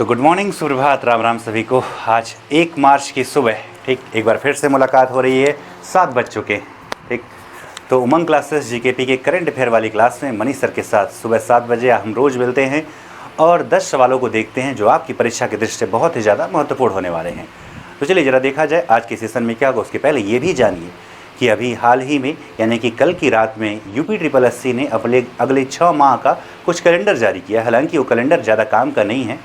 तो good morning, सुप्रभात, राम राम सभी को। आज 1 मार्च की सुबह ठीक एक बार फिर से मुलाकात हो रही है 7 बज चुके ठीक। तो उमंग क्लासेस जीकेपी के करंट अफेयर वाली क्लास में मनीष सर के साथ सुबह 7 बजे हम रोज़ मिलते हैं और 10 सवालों को देखते हैं जो आपकी परीक्षा की दृष्टि से बहुत ही ज़्यादा महत्वपूर्ण होने वाले हैं। तो चलिए ज़रा देखा जाए आज के सेशन में क्या होगा। उसके पहले ये भी जानिए कि अभी हाल ही में यानी कि कल की रात में UPSSC ने अपने अगले 6 माह का कुछ कैलेंडर जारी किया। हालांकि वो कैलेंडर ज़्यादा काम का नहीं है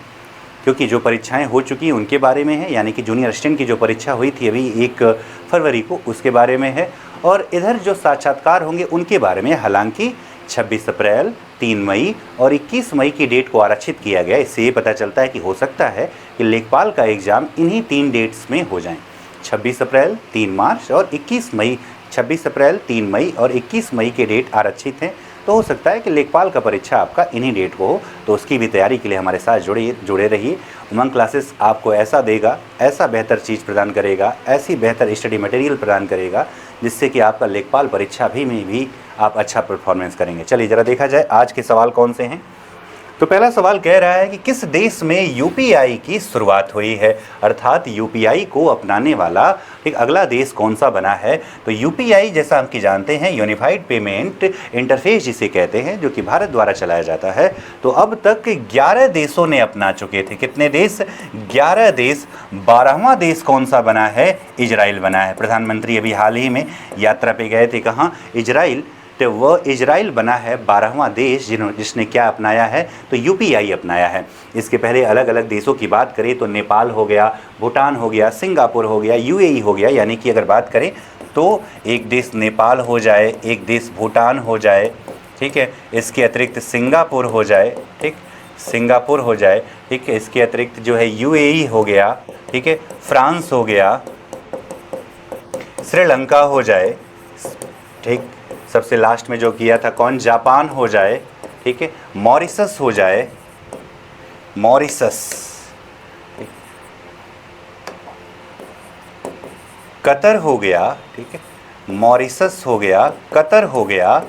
क्योंकि जो परीक्षाएं हो चुकी हैं उनके बारे में है, यानी कि जूनियर असिस्टेंट की जो परीक्षा हुई थी अभी 1 फरवरी को, उसके बारे में है। और इधर जो साक्षात्कार होंगे उनके बारे में। हालांकि 26 अप्रैल, 3 मई और 21 मई की डेट को आरक्षित किया गया। इससे ये पता चलता है कि हो सकता है कि लेखपाल का एग्ज़ाम इन्हीं 3 डेट्स में हो जाएं, 26 अप्रैल, 3 मार्च और 21 मई। 26 अप्रैल, 3 मई और 21 मई के डेट आरक्षित हैं। तो हो सकता है कि लेखपाल का परीक्षा आपका इन्हीं डेट को हो। तो उसकी भी तैयारी के लिए हमारे साथ जुड़े रहिए। उमंग क्लासेस आपको ऐसा देगा, ऐसा बेहतर चीज़ प्रदान करेगा, ऐसी बेहतर स्टडी मटेरियल प्रदान करेगा जिससे कि आपका लेखपाल परीक्षा में भी आप अच्छा परफॉर्मेंस करेंगे। चलिए ज़रा देखा जाए आज के सवाल कौन से हैं। तो पहला सवाल कह रहा है कि किस देश में UPI की शुरुआत हुई है, अर्थात UPI को अपनाने वाला एक अगला देश कौन सा बना है। तो UPI जैसा हम कि जानते हैं यूनिफाइड पेमेंट इंटरफेस जिसे कहते हैं, जो कि भारत द्वारा चलाया जाता है। तो अब तक 11 देशों ने अपना चुके थे। कितने देश? 11 देश। 12वां देश कौन सा बना है? इजराइल बना है। प्रधानमंत्री अभी हाल ही में यात्रा पे गए थे, कहाँ? इजराइल। तो वह इजराइल बना है 12वां देश जिसने क्या अपनाया है? तो UPI अपनाया है। इसके पहले अलग अलग देशों की बात करें तो नेपाल हो गया, भूटान हो गया, सिंगापुर हो गया, UAE हो गया। यानी कि अगर बात करें तो एक देश नेपाल हो जाए, एक देश भूटान हो जाए, ठीक है, इसके अतिरिक्त सिंगापुर हो जाए, ठीक, सिंगापुर हो जाए, ठीक है, इसके अतिरिक्त जो है UAE हो गया, ठीक है, फ्रांस हो गया, श्रीलंका हो जाए, ठीक, सबसे लास्ट में जो किया था कौन? जापान हो जाए, ठीक है, मॉरिशस हो जाए, मॉरिशस, कतर हो गया, ठीक है, मॉरिशस हो गया, कतर हो गया,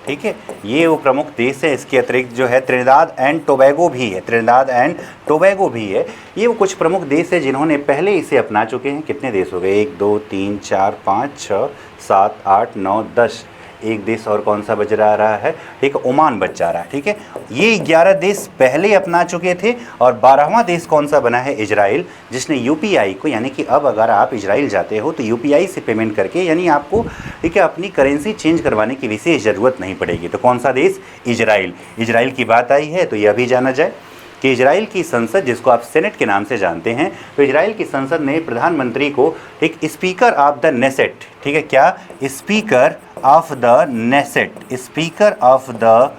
ठीक है, ये वो प्रमुख देश है। इसके अतिरिक्त जो है त्रिनिदाद एंड टोबैगो भी है, त्रिनिदाद एंड टोबैगो भी है। ये वो कुछ प्रमुख देश है जिन्होंने पहले इसे अपना चुके हैं। कितने देश हो गए? 1 2 3 4 5 6 7 8 9 10। एक देश और कौन सा बच रहा है? ठीक है, ओमान बच जा रहा है। ठीक है, ये 11 देश पहले अपना चुके थे। और 12वां देश कौन सा बना है? इजराइल, जिसने UPI को, यानी कि अब अगर आप इजराइल जाते हो तो UPI से पेमेंट करके, यानी आपको ठीक है अपनी करेंसी चेंज करवाने की विशेष ज़रूरत नहीं पड़ेगी। तो कौन सा देश? इजराइल। इजराइल की बात आई है तो यह भी जाना जाए कि इजराइल की संसद, जिसको आप सेनेट के नाम से जानते हैं, तो इजराइल की संसद ने प्रधानमंत्री को एक स्पीकर ऑफ द नेसेट, ठीक है, क्या? Speaker of the Knesset, speaker of the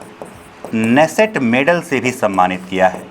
Knesset medal से भी सम्मानित किया है।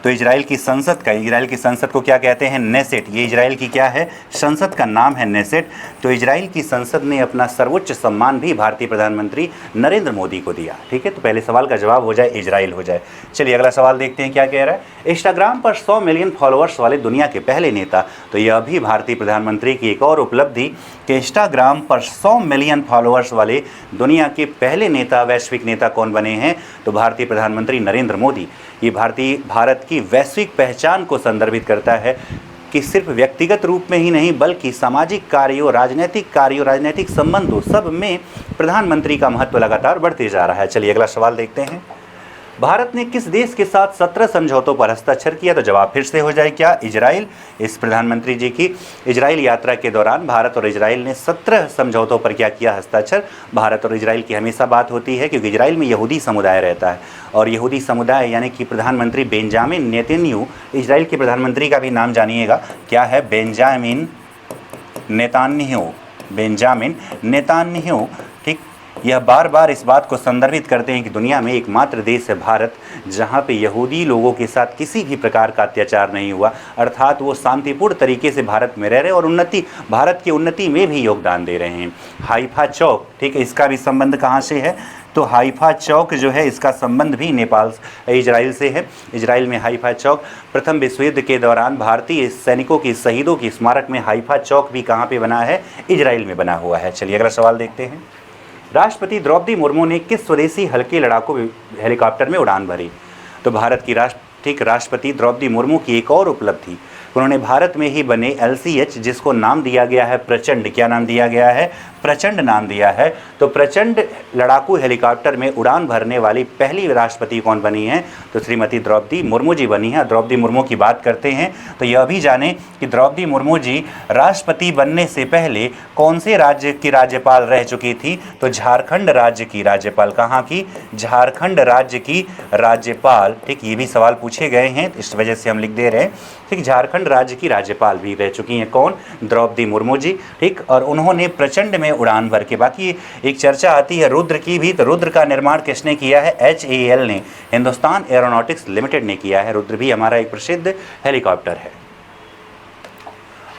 तो इजराइल की संसद को क्या कहते हैं? नेसेट। ये इजराइल की क्या है? संसद का नाम है नेसेट। तो इजराइल की संसद ने अपना सर्वोच्च सम्मान भी भारतीय प्रधानमंत्री नरेंद्र मोदी को दिया। ठीक है, तो पहले सवाल का जवाब हो जाए इजराइल हो जाए। चलिए अगला सवाल देखते हैं क्या कह रहा है। इंस्टाग्राम पर 100 मिलियन फॉलोअर्स वाले दुनिया के पहले नेता। तो यह भी भारतीय प्रधानमंत्री की एक और उपलब्धि कि इंस्टाग्राम पर 100 मिलियन फॉलोअर्स वाले दुनिया के पहले नेता, वैश्विक नेता कौन बने हैं? तो भारतीय प्रधानमंत्री नरेंद्र मोदी। ये भारत की वैश्विक पहचान को संदर्भित करता है कि सिर्फ व्यक्तिगत रूप में ही नहीं बल्कि सामाजिक कार्यों, राजनीतिक संबंधों सब में प्रधानमंत्री का महत्व लगातार बढ़ते जा रहा है। चलिए अगला सवाल देखते हैं। भारत ने किस देश के साथ 17 समझौतों पर हस्ताक्षर किया? तो जवाब फिर से हो जाए क्या? इजराइल। इस प्रधानमंत्री जी की इजराइल यात्रा के दौरान भारत और इजराइल ने 17 समझौतों पर क्या किया? हस्ताक्षर। भारत और इजराइल की हमेशा बात होती है क्योंकि इजराइल में यहूदी समुदाय रहता है और यहूदी समुदाय यानी कि प्रधानमंत्री बेंजामिन नेतन्याहू, इजराइल के प्रधानमंत्री का भी नाम जानिएगा, क्या है? Benjamin Netanyahu. ठीक, यह बार बार इस बात को संदर्भित करते हैं कि दुनिया में एकमात्र देश है भारत जहां पे यहूदी लोगों के साथ किसी भी प्रकार का अत्याचार नहीं हुआ, अर्थात वो शांतिपूर्ण तरीके से भारत में रह रहे और भारत की उन्नति में भी योगदान दे रहे हैं। हाइफा चौक, ठीक है, इसका भी संबंध कहाँ से है? तो हाइफा चौक जो है इसका संबंध भी इजराइल से है। इजराइल में हाइफा चौक, प्रथम विश्व युद्ध के दौरान भारतीय सैनिकों की शहीदों की स्मारक में हाइफा चौक भी कहाँ पे बना है? इजराइल में बना हुआ है। चलिए अगला सवाल देखते हैं। राष्ट्रपति द्रौपदी मुर्मू ने किस स्वदेशी हल्के लड़ाकू हेलीकॉप्टर में उड़ान भरी? तो भारत की ठीक, राष्ट्रपति द्रौपदी मुर्मू की एक और उपलब्धि, उन्होंने भारत में ही बने LCH, जिसको नाम दिया गया है प्रचंड, क्या नाम दिया गया है, प्रचंड नाम दिया है। तो प्रचंड लड़ाकू हेलीकॉप्टर में उड़ान भरने वाली पहली राष्ट्रपति कौन बनी है, तो श्रीमती द्रौपदी मुर्मू जी बनी है। द्रौपदी मुर्मू की बात करते हैं तो यह भी जानें कि द्रौपदी मुर्मू जी राष्ट्रपति बनने से पहले कौन से राज्य की राज्यपाल रह चुकी थी, तो झारखंड राज्य की राज्यपाल। कहाँ की, झारखंड राज्य की राज्यपाल। ठीक, ये भी सवाल पूछे गए हैं, इस वजह से हम लिख दे रहे हैं। ठीक, झारखंड राज्य की राज्यपाल भी रह चुकी हैं कौन, द्रौपदी मुर्मू जी। ठीक, और उन्होंने प्रचंड में उड़ान भर के, बाकी एक चर्चा आती है रुद्र की भी, तो रुद्र का निर्माण किसने किया है, HAL ने, हिंदुस्तान एरोनॉटिक्स लिमिटेड ने किया है। रुद्र भी हमारा एक प्रसिद्ध हेलीकॉप्टर है।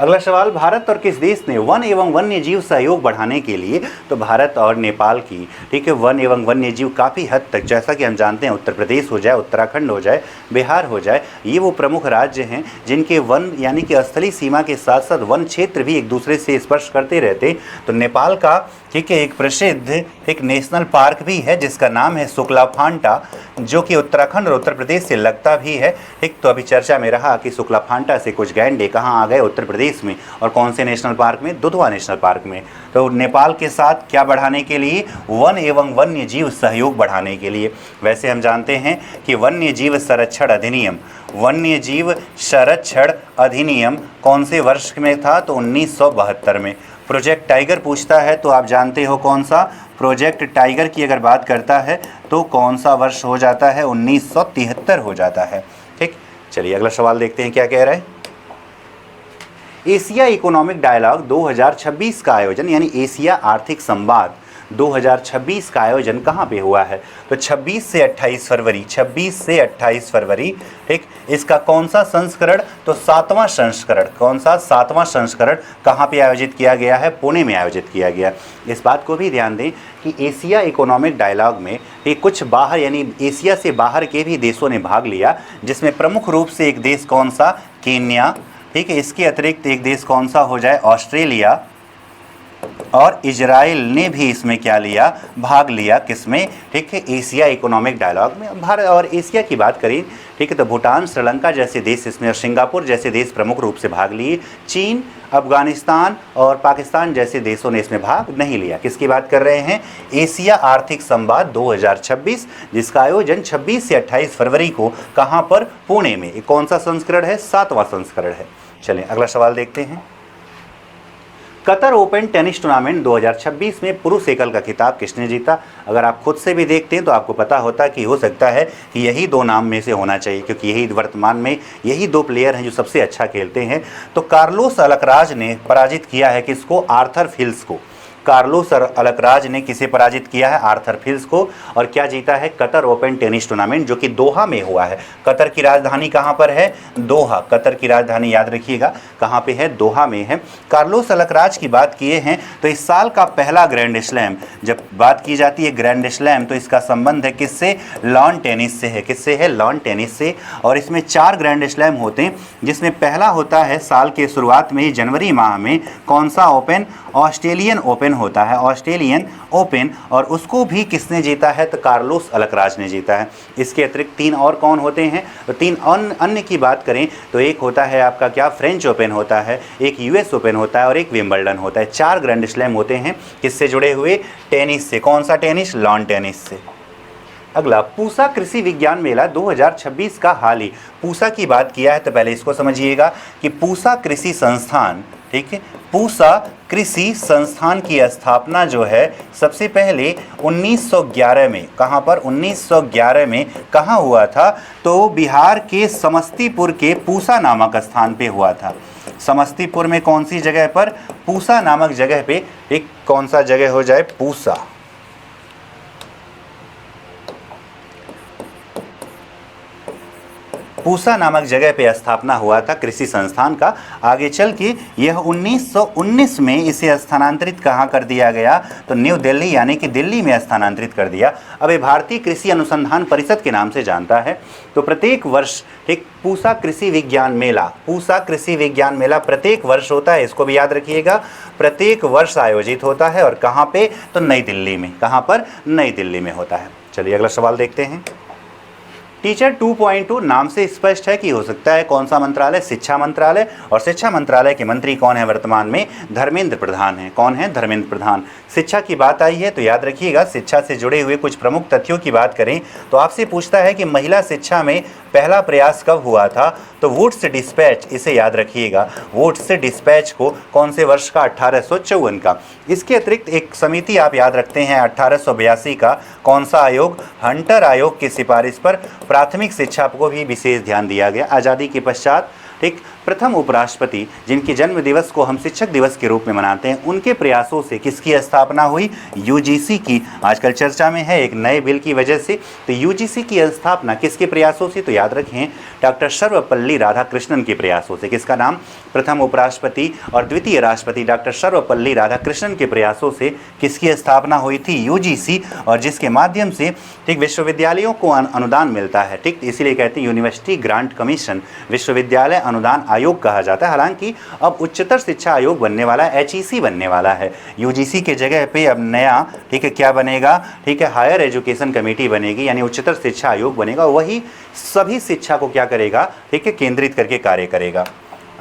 अगला सवाल, भारत और किस देश ने वन एवं वन्य जीव सहयोग बढ़ाने के लिए, तो भारत और नेपाल की, ठीक है, वन एवं वन्य जीव काफ़ी हद तक, जैसा कि हम जानते हैं उत्तर प्रदेश हो जाए, उत्तराखंड हो जाए, बिहार हो जाए, ये वो प्रमुख राज्य हैं जिनके वन यानी कि स्थलीय सीमा के साथ साथ वन क्षेत्र भी एक दूसरे से स्पर्श करते रहते। तो नेपाल का, ठीक है, एक प्रसिद्ध एक नेशनल पार्क भी है जिसका नाम है सुकलाफांटा, जो कि उत्तराखंड और उत्तर प्रदेश से लगता भी है। ठीक, तो अभी चर्चा में रहा कि सुकलाफांटा से कुछ गैंडे कहाँ आ गए, उत्तर प्रदेश में, और कौन से नेशनल पार्क में, दुधवा नेशनल पार्क में। तो नेपाल के साथ क्या बढ़ाने के लिए, वन एवं वन्य जीव सहयोग बढ़ाने के लिए। वैसे हम जानते हैं कि वन्य जीव संरक्षण अधिनियम, वन्य जीव संरक्षण अधिनियम कौन से वर्ष में था, तो 1972 में। प्रोजेक्ट टाइगर पूछता है तो आप जानते हो कौन सा, प्रोजेक्ट टाइगर की अगर बात करता है तो कौन सा वर्ष हो जाता है, 1973 हो जाता है। ठीक, चलिए अगला सवाल देखते हैं क्या कह रहा है। एशिया इकोनॉमिक डायलॉग 2026 का आयोजन, यानी एशिया आर्थिक संवाद 2026 का आयोजन कहाँ पे हुआ है, तो 26 से 28 फरवरी, 26 से 28 फरवरी। ठीक, इसका कौन सा संस्करण, तो 7वां संस्करण, कौन सा, 7वां संस्करण कहाँ पे आयोजित किया गया है, पुणे में आयोजित किया गया। इस बात को भी ध्यान दें कि एशिया इकोनॉमिक डायलॉग में ये कुछ बाहर यानी एशिया से बाहर के भी देशों ने भाग लिया, जिसमें प्रमुख रूप से एक देश कौन सा, केन्या। ठीक है, इसके अतिरिक्त एक देश कौन सा हो जाए, ऑस्ट्रेलिया, और इजराइल ने भी इसमें क्या लिया, भाग लिया, किसमें, ठीक है, एशिया इकोनॉमिक डायलॉग में। भारत और एशिया की बात करें, ठीक है, तो भूटान, श्रीलंका जैसे देश इसमें, और सिंगापुर जैसे देश प्रमुख रूप से भाग लिए। चीन, अफगानिस्तान और पाकिस्तान जैसे देशों ने इसमें भाग नहीं लिया। किसकी बात कर रहे हैं, एशिया आर्थिक संवाद 2026, जिसका आयोजन 26 से 28 फरवरी को कहाँ पर, पुणे में। ये कौन सा संस्करण है, 7वां संस्करण है। चलें अगला सवाल देखते हैं। कतर ओपन टेनिस टूर्नामेंट 2026 में पुरुष एकल का खिताब किसने जीता। अगर आप खुद से भी देखते हैं तो आपको पता होता कि हो सकता है कि यही दो नाम में से होना चाहिए, क्योंकि यही वर्तमान में यही दो प्लेयर हैं जो सबसे अच्छा खेलते हैं। तो कार्लोस अलकराज ने पराजित किया है किसको, आर्थर फिल्स को। कार्लोस अलकराज ने किसे पराजित किया है, आर्थर फिल्स को। और क्या जीता है, कतर ओपन टेनिस टूर्नामेंट, जो कि दोहा में हुआ है। कतर की राजधानी कहाँ पर है, दोहा। कतर की राजधानी याद रखिएगा कहाँ पे है, दोहा में है। कार्लोस अलकराज की बात किए हैं तो इस साल का पहला ग्रैंड स्लैम, जब बात की जाती है ग्रैंड स्लैम तो इसका संबंध है किससे, लॉन टेनिस से है। किससे है, लॉन टेनिस से। और इसमें 4 ग्रैंड स्लैम होते हैं, जिसमें पहला होता है साल के शुरुआत में, जनवरी माह में। कौन सा ओपन, ऑस्ट्रेलियन ओपन होता है, ऑस्ट्रेलियन ओपन। और उसको भी किसने जीता है, तो कार्लोस अलकराज ने जीता है। इसके अतिरिक्त 3 और कौन होते हैं, तो 3 अन्य की बात करें तो एक होता है आपका क्या, फ्रेंच ओपन होता है, एक US ओपन होता है और एक विंबलडन होता है। 4 ग्रैंड स्लैम होते हैं किससे जुड़े हुए, टेनिस से। कौन सा टेनिस, लॉन टेनिस से। अगला, पूसा कृषि विज्ञान मेला 2026 का हाल ही। पूसा की बात किया है तो पहले इसको समझिएगा कि पूसा कृषि संस्थान, ठीक है, पूसा कृषि संस्थान की स्थापना जो है सबसे पहले 1911 में, कहाँ पर, 1911 में कहाँ हुआ था, तो बिहार के समस्तीपुर के पूसा नामक स्थान पे हुआ था। समस्तीपुर में कौन सी जगह पर, पूसा नामक जगह पे। एक कौन सा जगह हो जाए, पूसा। पूसा नामक जगह पे स्थापना हुआ था कृषि संस्थान का। आगे चल के यह 1919 में इसे स्थानांतरित कहाँ कर दिया गया, तो न्यू दिल्ली यानी कि दिल्ली में स्थानांतरित कर दिया। अब ये भारतीय कृषि अनुसंधान परिषद के नाम से जानता है। तो प्रत्येक वर्ष एक पूसा कृषि विज्ञान मेला, पूसा कृषि विज्ञान मेला प्रत्येक वर्ष होता है, इसको भी याद रखिएगा, प्रत्येक वर्ष आयोजित होता है। और कहाँ पे, तो नई दिल्ली में। कहाँ पर, नई दिल्ली में होता है। चलिए अगला सवाल देखते हैं। टीचर 2.2 नाम से स्पष्ट है कि हो सकता है कौन सा मंत्रालय, शिक्षा मंत्रालय। और शिक्षा मंत्रालय के मंत्री कौन है वर्तमान में? धर्मेंद्र प्रधान है। कौन है? धर्मेंद्र प्रधान। शिक्षा की बात आई है तो याद रखिएगा, शिक्षा से जुड़े हुए कुछ प्रमुख तथ्यों की बात करें तो आपसे पूछता है कि महिला शिक्षा में पहला प्रयास कब हुआ था? तो वुड्स डिस्पैच, इसे याद रखिएगा, वुड्स डिस्पैच को कौन से वर्ष का? 1854 का। इसके अतिरिक्त एक समिति आप याद रखते हैं 1882 का, कौन सा आयोग? हंटर आयोग की सिफारिश पर प्राथमिक शिक्षा को भी विशेष ध्यान दिया गया। आज़ादी के पश्चात ठीक प्रथम उपराष्ट्रपति जिनके जन्म दिवस को हम शिक्षक दिवस के रूप में मनाते हैं, उनके प्रयासों से किसकी स्थापना हुई? यूजीसी की। आजकल चर्चा में है एक नए बिल की वजह से, तो यूजीसी की स्थापना किसके प्रयासों से? तो याद रखें डॉक्टर सर्वपल्ली राधाकृष्णन के प्रयासों से। किसका नाम? प्रथम उपराष्ट्रपति और द्वितीय राष्ट्रपति डॉक्टर सर्वपल्ली राधाकृष्णन के प्रयासों से किसकी स्थापना हुई थी? यूजीसी। और जिसके माध्यम से ठीक विश्वविद्यालयों को अनुदान मिलता है। ठीक, इसीलिए कहते हैं यूनिवर्सिटी ग्रांट कमीशन, विश्वविद्यालय अनुदान आयोग कहा जाता है। हालांकि अब उच्चतर शिक्षा आयोग बनने वाला है, एचईसी बनने वाला है। यूजीसी के जगह पे अब नया ठीक है क्या बनेगा? ठीक है, हायर एजुकेशन कमेटी बनेगी, यानी उच्चतर शिक्षा आयोग बनेगा। वही सभी शिक्षा को क्या करेगा? ठीक है, केंद्रित करके कार्य करेगा।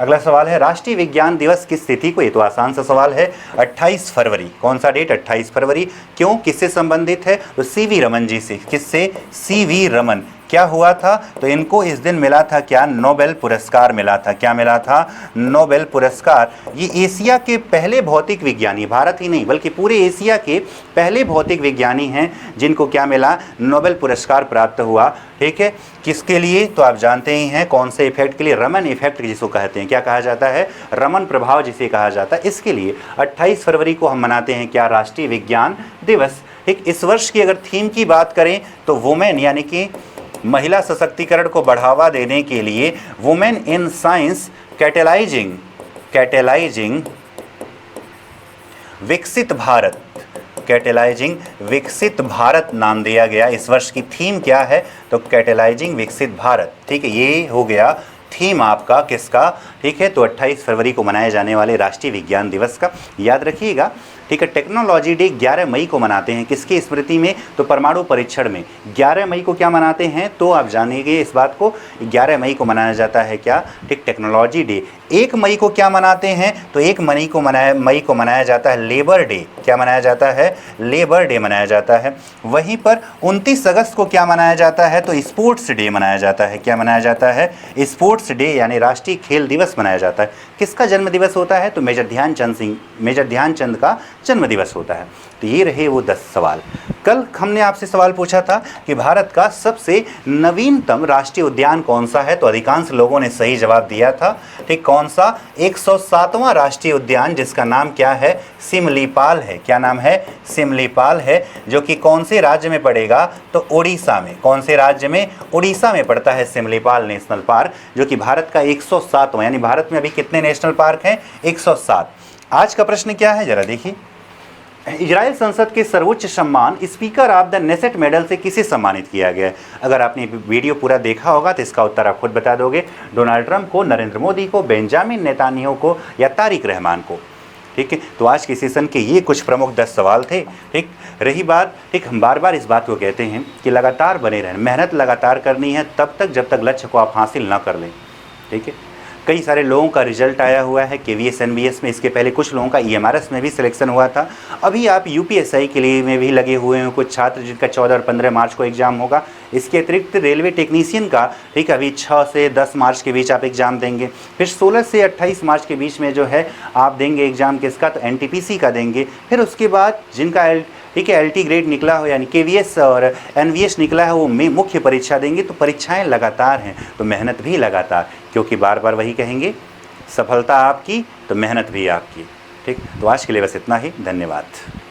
अगला सवाल है राष्ट्रीय विज्ञान दिवस किस तिथि को? ये तो आसान सा सवाल है, 28 फरवरी। कौन सा डेट? 28 फरवरी। क्यों? किससे संबंधित है? तो सीवी रमन जी से। किससे? सीवी रमन। क्या हुआ था? तो इनको इस दिन मिला था क्या? नोबेल पुरस्कार मिला था। क्या मिला था? नोबेल पुरस्कार। ये एशिया के पहले भौतिक विज्ञानी, भारत ही नहीं बल्कि पूरे एशिया के पहले भौतिक विज्ञानी हैं जिनको क्या मिला? नोबेल पुरस्कार प्राप्त हुआ। ठीक है, किसके लिए? तो आप जानते ही हैं कौन से इफेक्ट के लिए? रमन इफेक्ट जिसको कहते हैं। क्या कहा जाता है? रमन प्रभाव जिसे कहा जाता है। इसके लिए 28 फरवरी को हम मनाते हैं क्या? राष्ट्रीय विज्ञान दिवस। ठीक, इस वर्ष की अगर थीम की बात करें तो वुमेन यानी कि महिला सशक्तिकरण को बढ़ावा देने के लिए वुमेन इन साइंस कैटेलाइजिंग विकसित भारत, कैटेलाइजिंग विकसित भारत नाम दिया गया। इस वर्ष की थीम क्या है? तो कैटेलाइजिंग विकसित भारत। ठीक है, ये हो गया थीम आपका किसका? ठीक है, तो 28 फरवरी को मनाए जाने वाले राष्ट्रीय विज्ञान दिवस का याद रखिएगा। ठीक है, टेक्नोलॉजी डे 11 मई को मनाते हैं। किसकी स्मृति में? तो परमाणु परीक्षण में 11 मई को क्या मनाते हैं? तो आप जानेंगे इस बात को, 11 मई को मनाया जाता है क्या? ठीक, टेक्नोलॉजी डे। 1 मई को क्या मनाते हैं? तो 1 मई को मनाया जाता है लेबर डे। क्या मनाया जाता है? लेबर डे मनाया जाता है। वहीं पर 29 अगस्त को क्या मनाया जाता है? तो स्पोर्ट्स डे मनाया जाता है। क्या मनाया जाता है? स्पोर्ट्स डे यानी राष्ट्रीय खेल दिवस मनाया जाता है। किसका जन्म दिवस होता है? तो मेजर ध्यानचंद का जन्म दिवस होता है। तो ये रहे वो 10 सवाल। कल हमने आपसे सवाल पूछा था कि भारत का सबसे नवीनतम राष्ट्रीय उद्यान कौन सा है? तो अधिकांश लोगों ने सही जवाब दिया था। ठीक, कौन सा? 107वां राष्ट्रीय उद्यान जिसका नाम क्या है? सिमलीपाल है। क्या नाम है? सिमलीपाल है, जो कि कौन से राज्य में पड़ेगा? तो उड़ीसा में। कौन से राज्य में? उड़ीसा में पड़ता है सिमलीपाल नेशनल पार्क, जो कि भारत का 107वां, यानी भारत में अभी कितने नेशनल पार्क हैं? 107। आज का प्रश्न क्या है जरा देखिए। इजराइल संसद के सर्वोच्च सम्मान speaker of the Knesset medal से किसे सम्मानित किया गया है? अगर आपने वीडियो पूरा देखा होगा तो इसका उत्तर आप खुद बता दोगे। डोनाल्ड ट्रंप को, नरेंद्र मोदी को, बेंजामिन नेतान्याहू को या तारिक रहमान को? ठीक है, तो आज के सेशन के ये कुछ प्रमुख 10 सवाल थे। ठीक, रही बात, ठीक, हम बार बार इस बात को कहते हैं कि लगातार बने रहें, मेहनत लगातार करनी है तब तक जब तक लक्ष्य को आप हासिल ना कर लें। ठीक है, कई सारे लोगों का रिजल्ट आया हुआ है KVS NVS में। इसके पहले कुछ लोगों का EMRS में भी सिलेक्शन हुआ था। अभी आप UPSI के लिए में भी लगे हुए हैं कुछ छात्र, जिनका 14 और 15 मार्च को एग्ज़ाम होगा। इसके अतिरिक्त रेलवे टेक्नीशियन का ठीक अभी 6 से 10 मार्च के बीच आप एग्ज़ाम देंगे। फिर 16 से 28 मार्च के बीच में जो है आप देंगे एग्ज़ाम किसका? तो NTPC का देंगे। फिर उसके बाद जिनका ठीक है LT ग्रेड निकला हो यानी KVS और NVS निकला है, वो मुख्य परीक्षा देंगे। तो परीक्षाएं लगातार हैं, तो मेहनत भी लगातार, क्योंकि बार बार वही कहेंगे, सफलता आपकी तो मेहनत भी आपकी। ठीक, तो आज के लिए बस इतना ही। धन्यवाद।